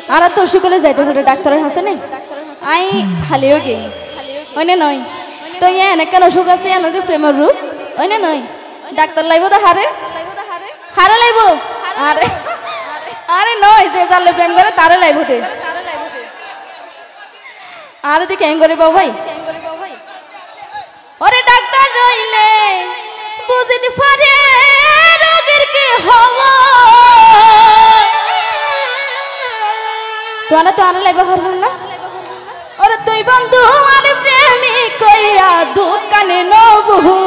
আর তো সকলে যাইতে হলে ডাক্তারের হাসে নেই আই হালিও গে ওইনে নয় তো ইয়ে এনেকেন অসুখ আছে নদী প্রেমের রূপ ওইনে নয় ডাক্তার লাইব তো হারে হারে লাইব আরে আরে নয় যে জানলে প্রেম করে তারে লাইব দে আর দি কেন করে বাবু ভাই ওরে ডাক্তার রইলে বুঝিতে পারে রোগের কি হওয়া তো আনা লাইব হরবো না ওরে তুই বন্ধু আর প্রেমিক কইরা দোকানে নবহু